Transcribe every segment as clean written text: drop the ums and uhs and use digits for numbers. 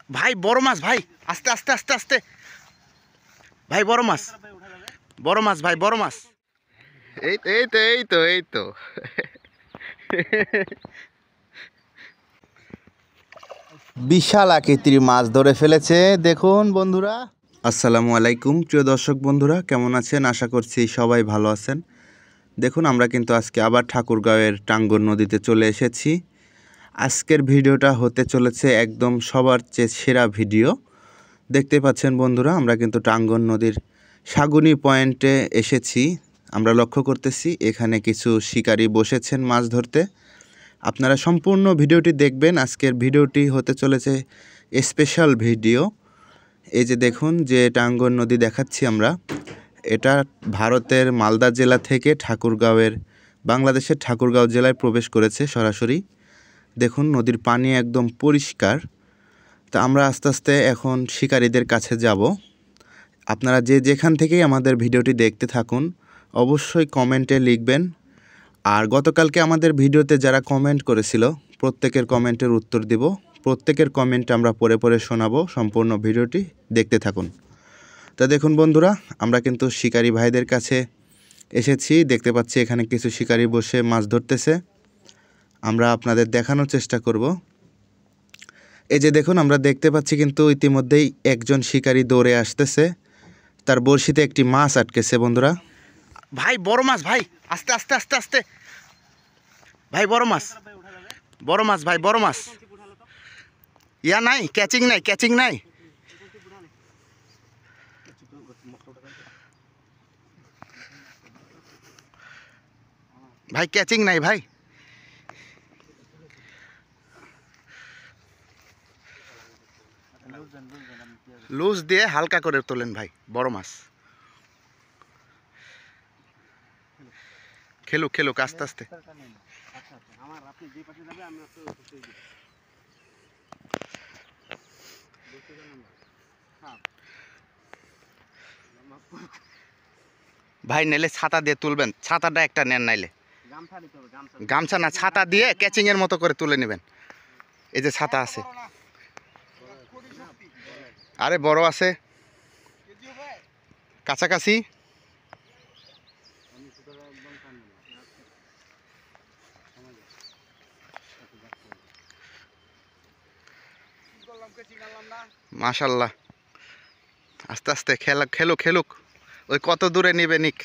ভাই বড় মাছ ভাই, আস্তে আস্তে আস্তে আস্তে ভাই, বড় মাছ, বড় মাছ ভাই, বড় মাছ। এই তো এই তো এই তো এই তো বিশাল আকৃতির মাছ ধরে ফেলেছে দেখুন বন্ধুরা। আসসালামু আলাইকুম প্রিয় দর্শক বন্ধুরা, কেমন আছেন? আশা করছি সবাই ভালো আছেন। দেখুন আমরা কিন্তু আজকে আবার ঠাকুরগাঁওয়ের টাঙ্গর নদীতে চলে এসেছি। আজকের ভিডিওটা হতে চলেছে একদম সবার চেয়ে সেরা ভিডিও। দেখতে পাচ্ছেন বন্ধুরা, আমরা কিন্তু টাঙ্গর নদীর সাগুনি পয়েন্টে এসেছি। আমরা লক্ষ্য করতেছি এখানে কিছু শিকারী বসেছেন মাছ ধরতে। আপনারা সম্পূর্ণ ভিডিওটি দেখবেন। আজকের ভিডিওটি হতে চলেছে স্পেশাল ভিডিও। এই যে দেখুন যে টাঙ্গর নদী দেখাচ্ছি আমরা, এটা ভারতের মালদা জেলা থেকে ঠাকুরগাঁওয়ের, বাংলাদেশের ঠাকুরগাঁও জেলায় প্রবেশ করেছে সরাসরি। দেখুন নদীর পানি একদম পরিষ্কার। তা আমরা আস্তে আস্তে এখন শিকারীদের কাছে যাব। আপনারা যে যেখান থেকেই আমাদের ভিডিওটি দেখতে থাকুন অবশ্যই কমেন্টে লিখবেন। আর গতকালকে আমাদের ভিডিওতে যারা কমেন্ট করেছিল প্রত্যেকের কমেন্টের উত্তর দিব। প্রত্যেকের কমেন্ট আমরা পড়ে পড়ে শোনাবো। সম্পূর্ণ ভিডিওটি দেখতে থাকুন। তা দেখুন বন্ধুরা, আমরা কিন্তু শিকারী ভাইদের কাছে এসেছি। দেখতে পাচ্ছি এখানে কিছু শিকারী বসে মাছ ধরতেছে। আমরা আপনাদের দেখানোর চেষ্টা করব। এই যে দেখুন আমরা দেখতে পাচ্ছি কিন্তু ইতিমধ্যেই একজন শিকারী দৌড়ে আসতেছে। তার বড়শিতে একটি মাছ আটকেছে বন্ধুরা। ভাই বড় মাছ ভাই, আস্তে আস্তে আস্তে আস্তে ভাই, বড় মাছ, বড় মাছ ভাই, বড় মাছ। ইয়া নাই, ক্যাচিং নাই, ক্যাচিং নাই ভাই, ক্যাচিং নাই ভাই। লুজ দিয়ে হালকা করে তোলেন ভাই, বড় মাছ। খেলুক খেলুক আস্তে আস্তে। ভাই নেলে ছাতা দিয়ে তুলবেন, ছাতাটা একটা নেন, নাইলে গামছা না, ছাতা দিয়ে ক্যাচিং এর মতো করে তুলে নেবেন। এই যে ছাতা আছে, আরে বড় আছে কাছাকাছি। মাশাল্লাহ, আস্তে আস্তে খেলুক খেলুক। ওই কত দূরে নিবে নিক।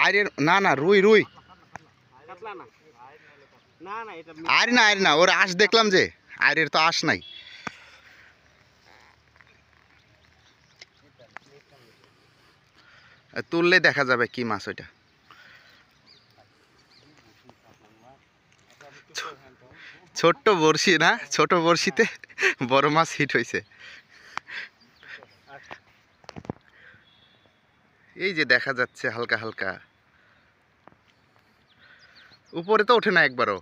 আরে না না, রুই রুই, আর না আর না, ওর আঁশ দেখলাম যে, আরের তো আঁশ নাই। তুললে দেখা যাবে কি মাছ ওইটা। ছোট্ট বড়শি না, ছোট বড়শিতে বড় মাছ হিট হয়েছে। এই যে দেখা যাচ্ছে হালকা হালকা, উপরে তো ওঠে না একবারও।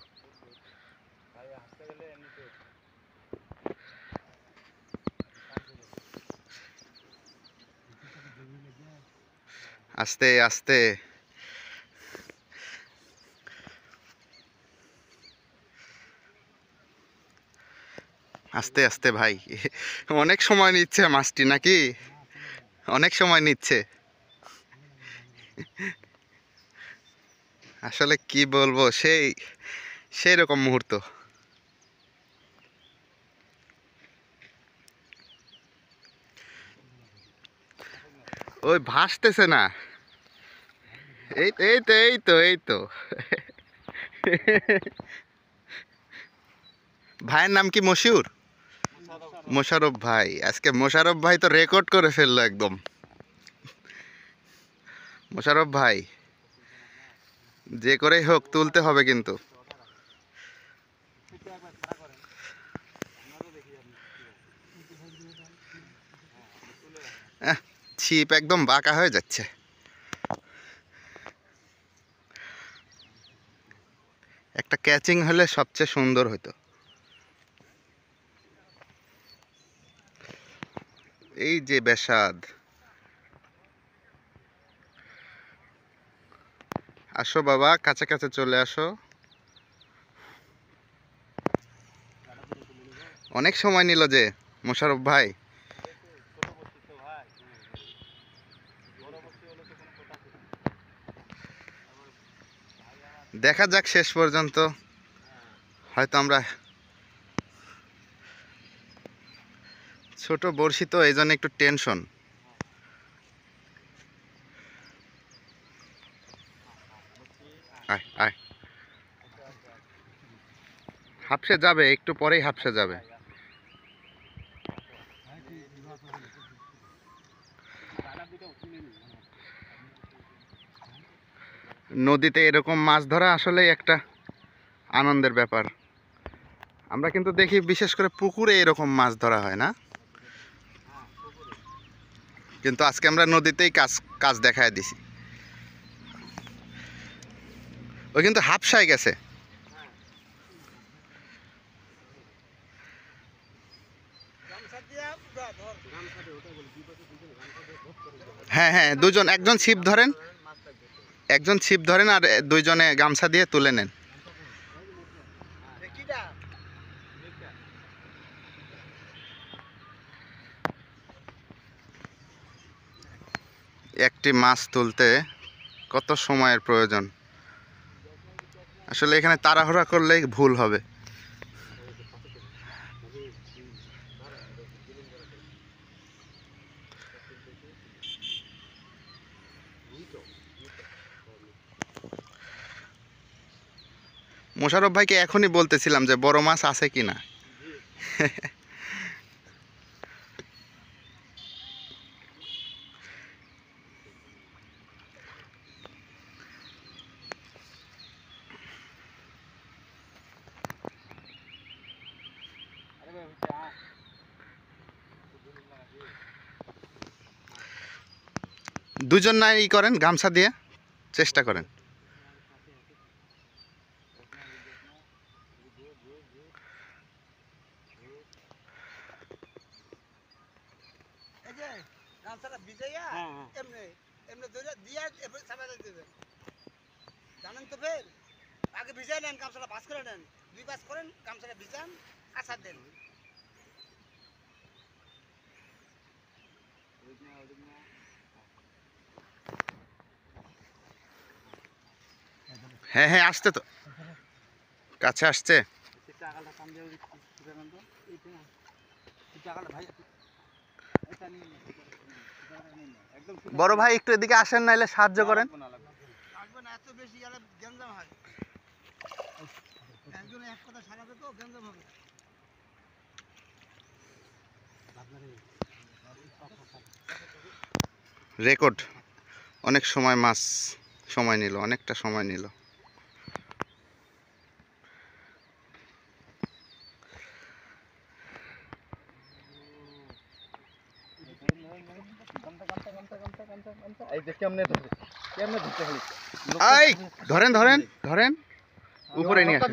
আস্তে আস্তে আস্তে আস্তে ভাই, অনেক সময় নিচ্ছে মাছটি নাকি, অনেক সময় নিচ্ছে। আসলে কি বলবো, সেই সেই রকম মুহূর্ত। ওই ভাসতেছে না। এই তো এই তো এই তো এই তো ভাইয়ের নাম কি? মশিউর, মোশারফ ভাই। আজকে মোশারফ ভাই তো রেকর্ড করে ফেললো একদম। মোশারফ ভাই যে করেই হোক তুলতে হবে কিন্তু। ছিপ একদম বাঁকা হয়ে যাচ্ছে। একটা ক্যাচিং হলে সবচেয়ে সুন্দর হতো। এই যে বেসাদ, আসো বাবা, কাছে কাছে চলে আসো। অনেক সময় নিল যে মোশাররফ ভাই। দেখা যাক শেষ পর্যন্ত, হয়তো আমরা ছোট বড়শি তো এই জন্য একটু টেনশন। আয় আয়, হাফসে যাবে, একটু পরেই হাফসে যাবে। নদীতে এরকম মাছ ধরা আসলে একটা আনন্দের ব্যাপার। আমরা কিন্তু দেখি বিশেষ করে পুকুরে এরকম মাছ ধরা হয় না, কিন্তু আজকে আমরা নদীতেই কাজ দেখায় দিছি। ও কিন্তু হাফসায় গেছে। হ্যাঁ হ্যাঁ, দুজন, একজন ছিপ ধরেন, একজন ছিপ ধরেন আর দুইজনে গামছা দিয়ে তুলে নেন। একটি মাছ তুলতে কত সময়ের প্রয়োজন, আসলে এখানে তাড়াহুড়া করলেই ভুল হবে। মোশাররফ ভাইকে এখনই বলতেছিলাম যে বড় মাছ আছে কিনা। দুজন না ই করেন, গামছা দিয়ে চেষ্টা করেন। জানেন তো ফের আগে ভিজাই নেন, গামছাটা ভাঁজ করে নেন, 2 কাজ করেন, গামছাটা ভিজান, কাঁচা দেন। হ্যাঁ হ্যাঁ, আসতে তো কাছে আসছে। বড় ভাই একটু এদিকে আসেন, নাইলে সাহায্য করেন। আসবে না, এত বেশি গেলে গেঞ্জাম হয়, একজন এক কথা সারাবে তো গেঞ্জাম হবে। রেকর্ড, অনেক সময় মাছ সময় নিল, অনেকটা সময় নিল। এই ধরেন ধরেন ধরেন, উপরে নিয়ে আসেন,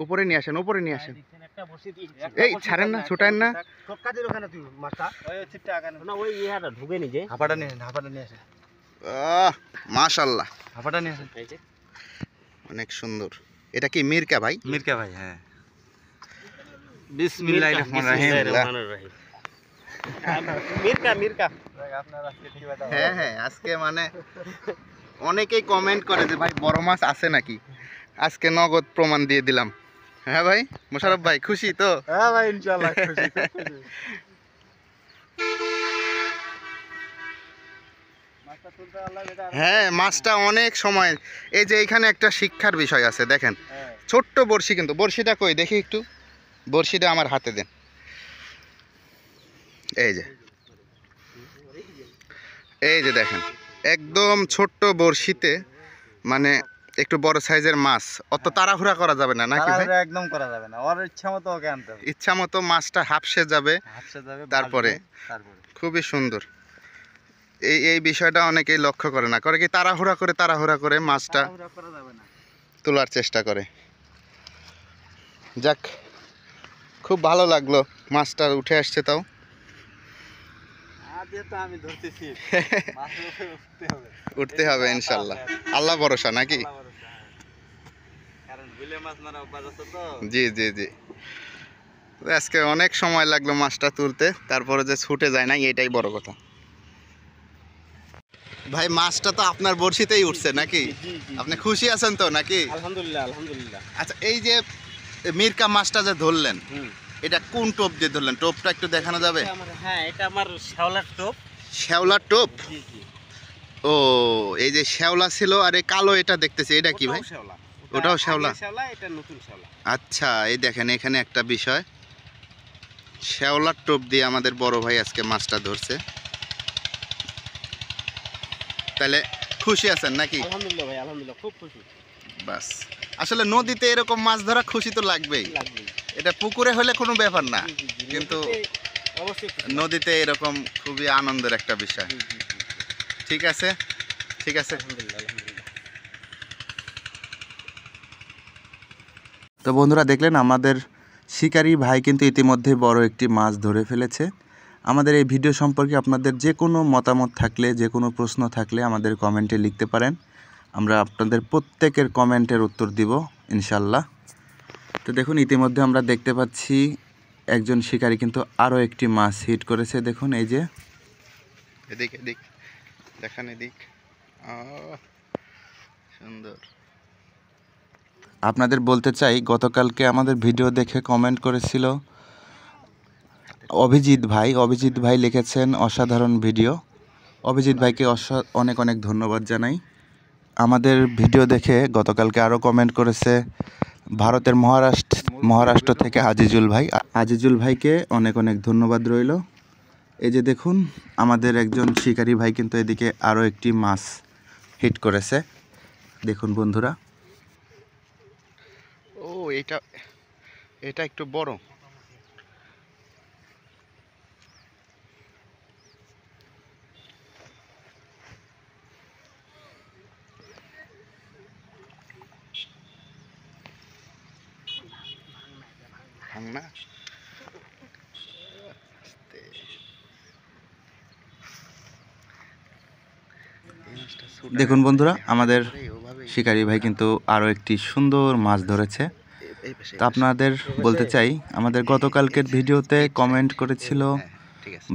উপরে নিয়ে আসেন, উপরে নিয়ে আসেন। এই ছাড়েন না, ছুটান না। মাশাআল্লাহ, অনেক সুন্দর। এটা কি মিরকা ভাই? মিরকা ভাই, হ্যাঁ। বিসমিল্লাহির রহমানির রহিম। মিরকা মিরকা। হ্যাঁ হ্যাঁ, আজকে মানে অনেকেই কমেন্ট করে যে ভাই বড় মাছ আছে নাকি, আজকে নগদ প্রমাণ দিয়ে দিলাম। হ্যাঁ ভাই মোশাররফ ভাই, খুশি তো? হ্যাঁ ভাই, ইনশাআল্লাহ খুশি। হ্যাঁ, মাছটা অনেক সময়, এই যে এখানে একটা শিক্ষার বিষয় আছে দেখেন। ছোট্ট বড়শি, কিন্তু বড়শিটা কই দেখি একটু, বড়শিটা আমার হাতে দেন। এই যে, এই যে দেখেন, একদম ছোট্ট বড়শিতে মানে একটু বড় সাইজের মাছ। অত তাড়াহুড়া করা যাবে না নাকি ভাই? একদম করা যাবে না, ওর ইচ্ছা মতো ওকে আনতে হবে। ইচ্ছা মতো মাছটা হাফসে যাবে, তারপরে খুবই সুন্দর। এই বিষয়টা অনেকেই লক্ষ্য করে না, করে কি তাড়াহুড়া করে মাছটা তোলার চেষ্টা করে। যাক, খুব ভালো লাগলো, মাছটা উঠে আসছে তাও। যেহেতু আমি ধরতেছি মাছের উপরে উঠতে হবে। উঠতে হবে ইনশাল্লাহ, আল্লাহ ভরসা নাকি? আল্লাহ ভরসা, হ্যাঁ। কারণ বিলে মাছ মারা অভ্যাস আছে তো। জি জি জি। আজকে অনেক সময় লাগলো মাছটা তুলতে, তারপরে যে ছুটে যায় না এটাই বড় কথা। ভাই মাছটা তো আপনার বড়শিতেই উঠছে নাকি? জি জি। আপনি খুশি আছেন তো নাকি? আলহামদুলিল্লাহ আলহামদুলিল্লাহ। আচ্ছা, এই যে মিরকা মাছটা যে ধরলেন, হুম। এটা কোন টোপ দিয়ে ধরলেন? টোপটা একটু দেখানো যাবে? হ্যাঁ, এটা আমার শ্যাওলার টোপ। শ্যাওলা টোপ? জি জি। ও, এই যে শ্যাওলা ছিল আর এই কালো এটা দেখতেছি, এটা কি ভাই? শ্যাওলা। ওটাও শ্যাওলা? শ্যাওলা, এটা নতুন শ্যাওলা। আচ্ছা, এই দেখেন এখানে একটা বিষয়, শ্যাওলার টোপ দিয়ে আমাদের বড় ভাই আজকে মাছটা ধরছে। তাহলে খুশি আছেন নাকি? আলহামদুলিল্লাহ ভাই, আলহামদুলিল্লাহ, খুব খুশি। বাস, আসলে নদীতে এরকম মাছ ধরা খুশি তো লাগবেই। লাগবে। এটা পুকুরে হলে কোনো ব্যাপার না, জি, জি, জি। কিন্তু অবশ্যই খুশি। নদীতে এরকম খুবই আনন্দের একটা বিষয়। জি, জি, জি, জি। ঠিক আছে, ঠিক আছে। আলহামদুলিল্লাহ আলহামদুলিল্লাহ। তো বন্ধুরা, দেখলেন আমাদের শিকারী ভাই কিন্তু ইতিমধ্যে বড় একটি মাছ ধরে ফেলেছে। আমাদের এই ভিডিও সম্পর্কে আপনাদের যে কোনো মতামত থাকলে, যে কোনো প্রশ্ন থাকলে আমাদের কমেন্টে লিখতে পারেন। আমরা আপনাদের প্রত্যেকের কমেন্টের উত্তর দিব ইনশাল্লাহ। তো দেখুন, ইতিমধ্যে আমরা দেখতে পাচ্ছি একজন শিকারী কিন্তু আরও একটি মাছ হিট করেছে। দেখুন, এই যে এদিক এদিক দেখান, এদিক সুন্দর। আপনাদের বলতে চাই, গতকালকে আমাদের ভিডিও দেখে কমেন্ট করেছিল অভিজিৎ ভাই। অভিজিৎ ভাই লিখেছেন অসাধারণ ভিডিও। অভিজিৎ ভাইকে অনেক অনেক ধন্যবাদ জানাই। আমাদের ভিডিও দেখে গতকালকে আরও কমেন্ট করেছে ভারতের মহারাষ্ট্র থেকে আজিজুল ভাই। আজিজুল ভাইকে অনেক অনেক ধন্যবাদ রইল। এই যে দেখুন, আমাদের একজন শিকারী ভাই কিন্তু এদিকে আরও একটি মাছ হিট করেছে। দেখুন বন্ধুরা, ও এটা এটা একটু বড়। না, দেখুন বন্ধুরা, আমাদের শিকারী ভাই কিন্তু আরও একটি সুন্দর মাছ ধরেছে। তা আপনাদের বলতে চাই, আমাদের গতকালকের ভিডিওতে কমেন্ট করেছিল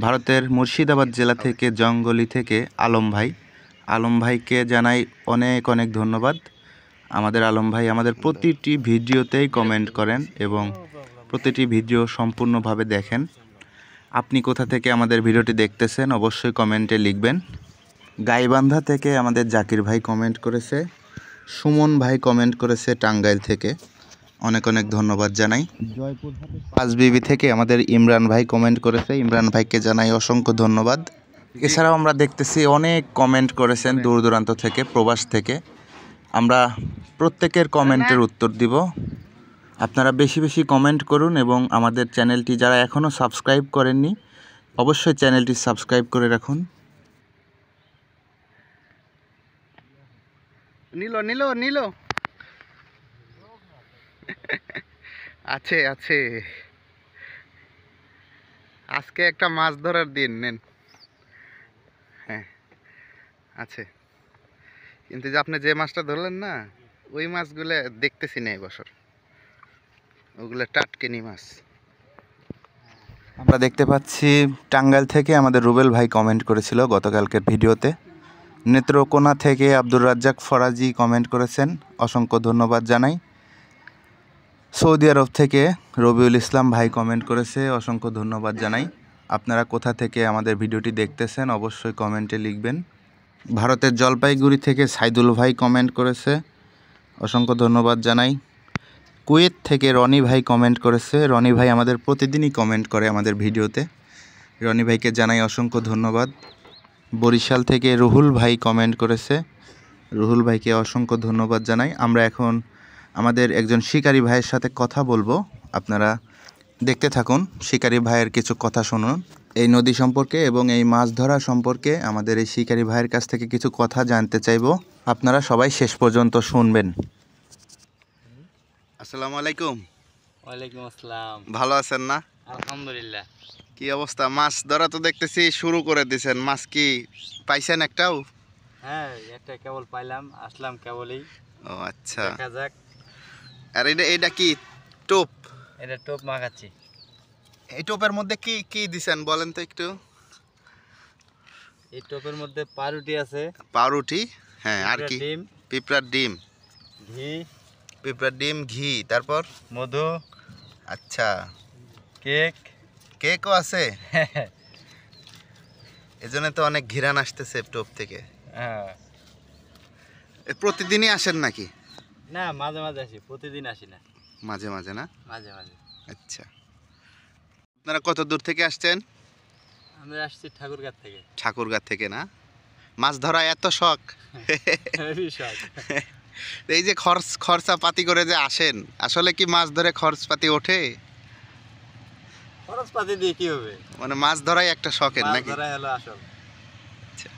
ভারতের মুর্শিদাবাদ জেলা থেকে জঙ্গলি থেকে আলম ভাই। আলম ভাইকে জানাই অনেক অনেক ধন্যবাদ। আমাদের আলম ভাই আমাদের প্রতিটি ভিডিওতেই কমেন্ট করেন এবং প্রতিটি ভিডিও সম্পূর্ণভাবে দেখেন। আপনি কোথা থেকে আমাদের ভিডিওটি দেখতেছেন অবশ্যই কমেন্টে লিখবেন। গাইবান্ধা থেকে আমাদের জাকির ভাই কমেন্ট করেছে। সুমন ভাই কমেন্ট করেছে টাঙ্গাইল থেকে, অনেক অনেক ধন্যবাদ জানাই। জয়পুরহাটের পাঁচবিবি থেকে আমাদের ইমরান ভাই কমেন্ট করেছে, ইমরান ভাইকে জানাই অসংখ্য ধন্যবাদ। এছাড়াও আমরা দেখতেছি অনেক কমেন্ট করেছেন দূর দূরান্ত থেকে, প্রবাস থেকে। আমরা প্রত্যেকের কমেন্টের উত্তর দিব। আপনারা বেশি বেশি কমেন্ট করুন এবং আমাদের চ্যানেলটি যারা এখনও সাবস্ক্রাইব করেননি অবশ্যই চ্যানেলটি সাবস্ক্রাইব করে রাখুন। নিল নিল নিল আছে আছে, আজকে একটা মাছ ধরার দিন, নেন। হ্যাঁ আছে, কিন্তু যে আপনি যে মাছটা ধরলেন না, ওই মাছগুলো দেখতেছি না এবছর, ওগুলো টাটকিনি মাছ। আমরা দেখতে পাচ্ছি টাঙ্গাইল থেকে আমাদের রুবেল ভাই কমেন্ট করেছিল গতকালকের ভিডিওতে। নেত্রকোনা থেকে আব্দুর রাজ্জাক ফরাজি কমেন্ট করেছেন, অসংখ্য ধন্যবাদ জানাই। সৌদি আরব থেকে রবিউল ইসলাম ভাই কমেন্ট করেছে, অসংখ্য ধন্যবাদ জানাই। আপনারা কোথা থেকে আমাদের ভিডিওটি দেখতেছেন অবশ্যই কমেন্টে লিখবেন। ভারতের জলপাইগুড়ি থেকে সাইদুল ভাই কমেন্ট করেছে, অসংখ্য ধন্যবাদ জানাই। কুয়েত থেকে রনি ভাই কমেন্ট করেছে। রনি ভাই আমাদের প্রতিদিনই কমেন্ট করে আমাদের ভিডিওতে, রনি ভাইকে জানাই অসংখ্য ধন্যবাদ। বরিশাল থেকে রুহুল ভাই কমেন্ট করেছে, রুহুল ভাইকে অসংখ্য ধন্যবাদ জানাই। আমরা এখন আমাদের একজন শিকারী ভাইয়ের সাথে কথা বলবো, আপনারা দেখতে থাকুন, শিকারী ভাইয়ের কিছু কথা শুনুন এই নদী সম্পর্কে এবং এই মাছ ধরা সম্পর্কে। আমাদের এই শিকারী ভাইয়ের কাছ থেকে কিছু কথা জানতে চাইবো, আপনারা সবাই শেষ পর্যন্ত শুনবেন। আসসালামু আলাইকুম। ওয়ালাইকুম আসসালাম। ভালো আছেন না? আলহামদুলিল্লাহ। কি অবস্থা? মাছ ধরা তো দেখতেছি শুরু করে দিছেন। মাছ কি পাইছেন একটাও? হ্যাঁ, একটা কেবল পাইলাম, আসলাম কেবলই। ও আচ্ছা। দেখা যাক। আর এটা কি টোপ? এটা টোপ মাখাচ্ছি। এই টোপের মধ্যে কি কি দিছেন বলেন তো একটু। এই টোপের মধ্যে পাউরুটি আছে, পাউরুটি, হ্যাঁ, আর পিঁপড়ার কি? ডিম, পিঁপড়ার ডিম। ঘি, পিঁপড়ার ডিম, ঘি, তারপর? মধু, আচ্ছা, কেক। কেকও আছে? এজন্য তো অনেক ঘিরান আসতেছে টোপ থেকে। হ্যাঁ। প্রতিদিনই আসেন নাকি? না, মাঝে মাঝে আসি, প্রতিদিন আসি না, মাঝে মাঝে না? মাঝে মাঝে। আচ্ছা, আপনারা কত দূর থেকে আসছেন? আমরা আসছি ঠাকুরগাঁ থেকে। ঠাকুরগাঁ থেকে না? মাছ ধরা এত শখ? হেভি শখ। এই যে খরচা পাতি করে যে আসেন, আসলে কি মাছ ধরে খরচপাতি ওঠে? খরচপাতি দিয়ে কি হবে? মানে মাছ ধরাই একটা শখের মাছ নাকি? ধরাই হলো আসল। আচ্ছা।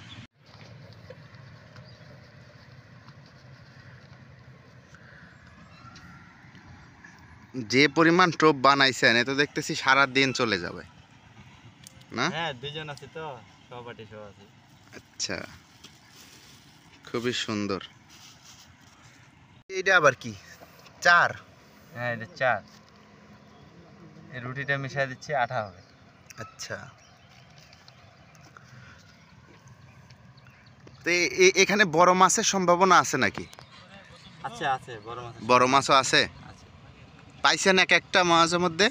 যে পরিমাণ টোপ বানাইছেন এ তো দেখতেছি সারা দিন চলে যাবে না? হ্যাঁ, দুজন আছি তো, সহপাঠী সহ আছি। আচ্ছা, খুবই সুন্দর। এটা আবার কি? চার? হ্যাঁ, এটা চার। এই রুটিটা মিশিয়ে দিচ্ছি, আঠা হবে। আচ্ছা, তো এখানে বড় মাছের সম্ভাবনা আছে নাকি? আচ্ছা, আছে বড় মাছ। বড় মাছও আছে? আছে। পাইছেন এক একটা মাঝে মধ্যে?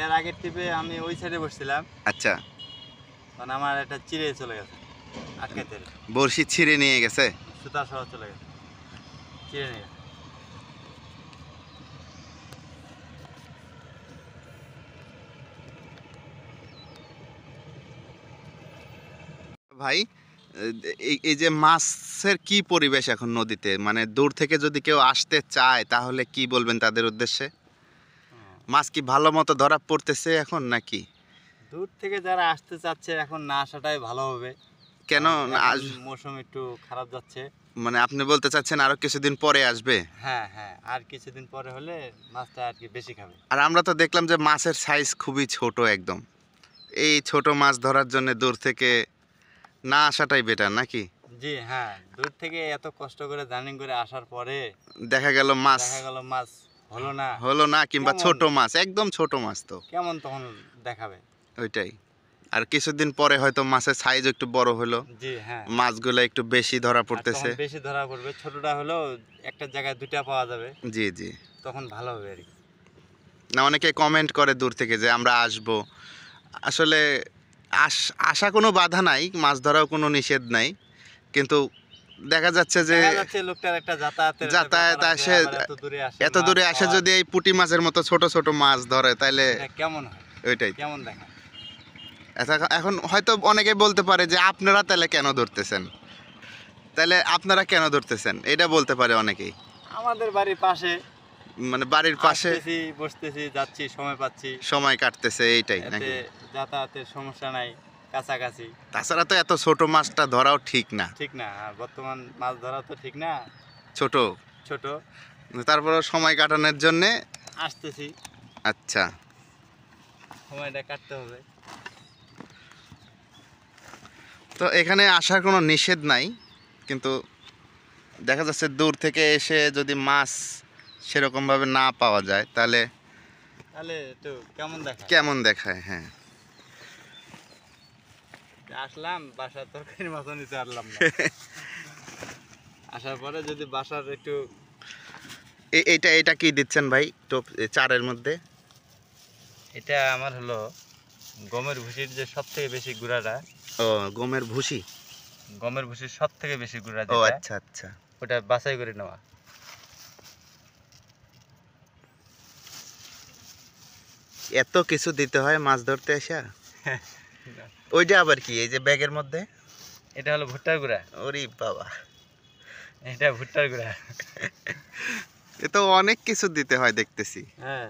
এর আগের টিপে আমি ওই সাইডে বসছিলাম, আচ্ছা, কারণ আমার একটা চিড়ে চলে গেছে, আটকাইতে বড়শি ছিঁড়ে নিয়ে গেছে? সুতা সহ চলে গেছে, চিড়ে নিয়ে গেছে। ভাই, এই যে মাছের কি পরিবেশ এখন নদীতে, মানে দূর থেকে যদি কেউ আসতে চায় তাহলে কি বলবেন তাদের উদ্দেশ্যে? মাছ কি ভালো মতো ধরা পড়তেছে এখন নাকি? দূর থেকে যারা আসতে চাচ্ছে এখন না আসাটাই ভালো হবে। কেন? এখন মৌসুম একটু খারাপ যাচ্ছে। মানে আপনি বলতে চাচ্ছেন আরো কিছুদিন পরে আসবে? হ্যাঁ হ্যাঁ, আর কিছুদিন পরে হলে মাছটা আর কি বেশি খাবে। আর আমরা তো দেখলাম যে মাছের সাইজ খুবই ছোট একদম। এই ছোট মাছ ধরার জন্য দূর থেকে না আসাটাই বেটার নাকি? জি হ্যাঁ, দূর থেকে এত কষ্ট করে জার্নি করে আসার পরে দেখা গেল মাছ মাছ হলো না, কিংবা কেমন? ছোট মাছ, একদম ছোট মাছ, তো কেমন তখন দেখাবে। ওইটাই। আর কিছুদিন পরে হয়তো মাছের সাইজ একটু বড় হলো, জি হ্যাঁ, মাছগুলো একটু বেশি ধরা আর পড়তেছে। তখন বেশি ধরা পড়বে। ছোটটা হলেও একটা জায়গায় দুইটা পাওয়া যাবে, জি জি। তখন ভালো হবে আর কি। না, অনেকে কমেন্ট করে দূর থেকে যে আমরা আসব। আসলে আসা কোনো বাধা নাই, মাছ ধরাও কোনো নিষেধ নাই, কিন্তু দেখা যাচ্ছে যে দেখা যাচ্ছে লোকটার একটা যাতায়াতের একটা যাতায়াত ব্যাপার আছে, আসে, আবার এত দূরে মাছ আসে পাওয়া, যদি এই পুঁটি মাছের মতো ছোট ছোট মাছ ধরে তাহলে এটা কেমন হয়, ওইটাই। কেমন দেখা। এখন হয়তো অনেকে বলতে পারে যে আপনারা তাহলে কেন ধরতেছেন, তাহলে আপনারা কেন ধরতেছেন এটা বলতে পারে অনেকেই। আমাদের বাড়ির পাশে, মানে বাড়ির পাশে আসতেছি, বসতেছি, যাচ্ছি, সময় পাচ্ছি, সময় কাটতেছে এইটাই এতে নাকি? যাতায়াতের সমস্যা নাই, কাছাকাছি। তাছাড়া তো এত ছোট মাছটা ধরাও ঠিক না। ঠিক না, আর বর্তমান মাছ ধরা তো ঠিক না, ছোট, ছোট। তারপরে সময় কাটানোর জন্যে। আসতেছি, আচ্ছা, সময়টা কাটতে হবে। তো এখানে আসার কোনো নিষেধ নাই, কিন্তু দেখা যাচ্ছে দূর থেকে এসে যদি মাছ সেরকমভাবে না পাওয়া যায় তাহলে তাহলে একটু কেমন দেখা। কেমন দেখায়। হ্যাঁ, আসলাম, বাসার তরকারি মাছও নিতে পারলাম না। আসার পরে যদি বাসার একটু, এইটা এটা কি দিচ্ছেন ভাই টোপ চারের মধ্যে? এটা আমার হলো গমের ভুসির যে সব থেকে বেশি গুঁড়াটা, ও, গমের ভুসি। গমের ভুসির সব থেকে বেশি গুঁড়া ও যেটা, আচ্ছা আচ্ছা। ওটা বাছাই করে নেওয়া। এত কিছু দিতে হয় মাছ ধরতে আসা? ওইটা আবার কি এই যে ব্যাগের মধ্যে? এটা হলো ভুট্টার গুঁড়া। ওরে বাবা, এটা ভুট্টার গুঁড়া। এ তো অনেক কিছু দিতে হয় দেখতেছি। হ্যাঁ,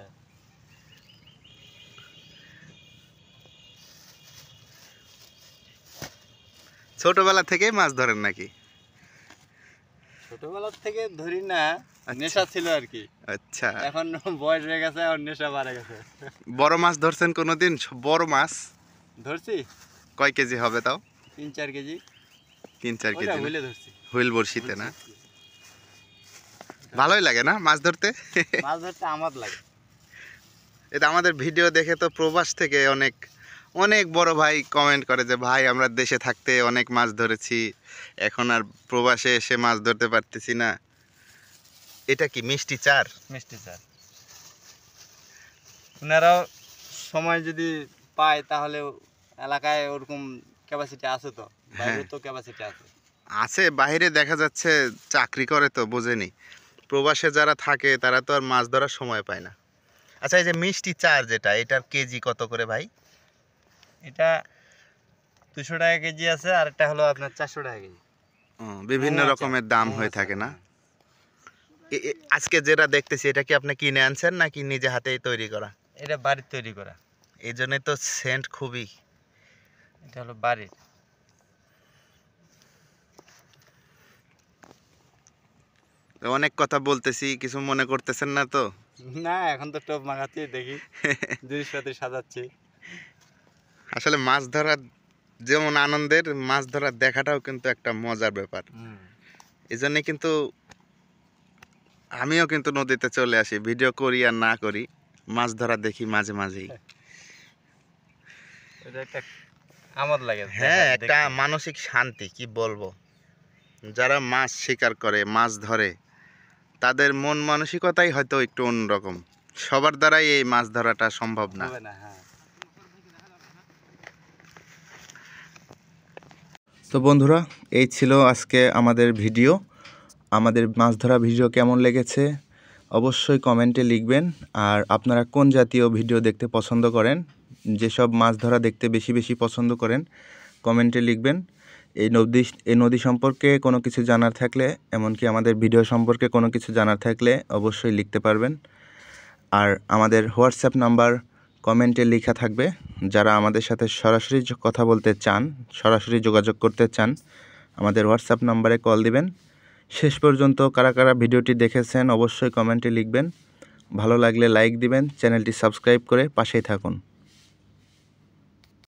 ছোটবেলা থেকেই মাছ ধরেন নাকি? ছোটবেলা থেকে ধরি না, নেশা ছিল আর কি। আচ্ছা, এখন বয়স হয়ে গেছে, আর নেশা বাড়ে গেছে। বড় মাছ ধরছেন কোনোদিন? বড় মাছ ধরছি কয় কেজি হবে তাও? 3-4 কেজি। 3-4 ওটা কেজি না? ভুলে ধরছি। হুইল বড়শিতে না? ভালোই লাগে না মাছ ধরতে? মাছ ধরতে আমার লাগে। এটা আমাদের ভিডিও দেখে তো প্রবাস থেকে অনেক অনেক বড় ভাই কমেন্ট করে যে ভাই আমরা দেশে থাকতে অনেক মাছ ধরেছি, এখন আর প্রবাসে এসে মাছ ধরতে পারতেছি না। এটা কি মিষ্টি চার? মিষ্টি চাল। ওনারাও সময় যদি পায় তাহলে এলাকায় ওরকম ক্যাপাসিটি আছে, তো বাইরে তো ক্যাপাসিটি আছে। আছে, বাইরে দেখা যাচ্ছে চাকরি করে তো বোঝেনি। প্রবাসে যারা থাকে তারা তো আর মাছ ধরার সময় পায় না। আচ্ছা, এই যে মিষ্টি চার যেটা, এটার কেজি কত করে ভাই? এটা 200 টাকা কেজি আছে, আর একটা হলো আপনার 400 টাকা কেজি। বিভিন্ন আচ্ছা, রকমের দাম হয়ে থাকে না? আজকে যেটা দেখতেছি এটা কি আপনি কিনে আনছেন নাকি নিজে হাতেই তৈরি করা? এটা বাড়ির তৈরি করা। এই জন্যই তো সেন্ট খুবই। এটা হলো বাড়ির। অনেক কথা বলতেছি, কিছু মনে করতেছেন না তো? না, এখন তো টপ মাখাচ্ছি, দেখি জিনিসপাতি সাজাচ্ছি। আসলে মাছ ধরা যেমন আনন্দের, মাছ ধরা দেখাটাও কিন্তু একটা মজার ব্যাপার। এই জন্যে কিন্তু আমিও কিন্তু নদীতে চলে আসি, ভিডিও করি আর না করি, মাছ ধরা দেখি মাঝে মাঝেই। এটা একটা আমোদ লাগে। হ্যাঁ, একটা মানসিক শান্তি, কি বলবো। যারা মাছ শিকার করে, মাছ ধরে, তাদের মন মানসিকতাই হয়তো একটু অন্যরকম। সবার দ্বারাই এই মাছ ধরাটা সম্ভব না। হবে না, হ্যাঁ। তো বন্ধুরা, এই ছিল আজকে আমাদের ভিডিও। আমাদের মাছ ধরা ভিডিও কেমন লেগেছে অবশ্যই কমেন্টে লিখবেন। আর আপনারা কোন জাতীয় ভিডিও দেখতে পছন্দ করেন, যেসব মাছ ধরা দেখতে বেশি বেশি পছন্দ করেন, কমেন্টে লিখবেন। এই নদী সম্পর্কে কোনো কিছু জানার থাকলে, এমনকি আমাদের ভিডিও সম্পর্কে কোনো কিছু জানার থাকলে অবশ্যই লিখতে পারবেন। আর আমাদের হোয়াটসঅ্যাপ নাম্বার কমেন্টে লেখা থাকবে। যারা আমাদের সাথে সরাসরি কথা বলতে চান, সরাসরি যোগাযোগ করতে চান, আমাদের হোয়াটসঅ্যাপ নাম্বারে কল দিবেন। শেষ পর্যন্ত কারা কারা ভিডিওটি দেখেছেন অবশ্যই কমেন্টে লিখবেন। ভালো লাগলে লাইক দিবেন, চ্যানেলটি সাবস্ক্রাইব করে পাশেই থাকুন।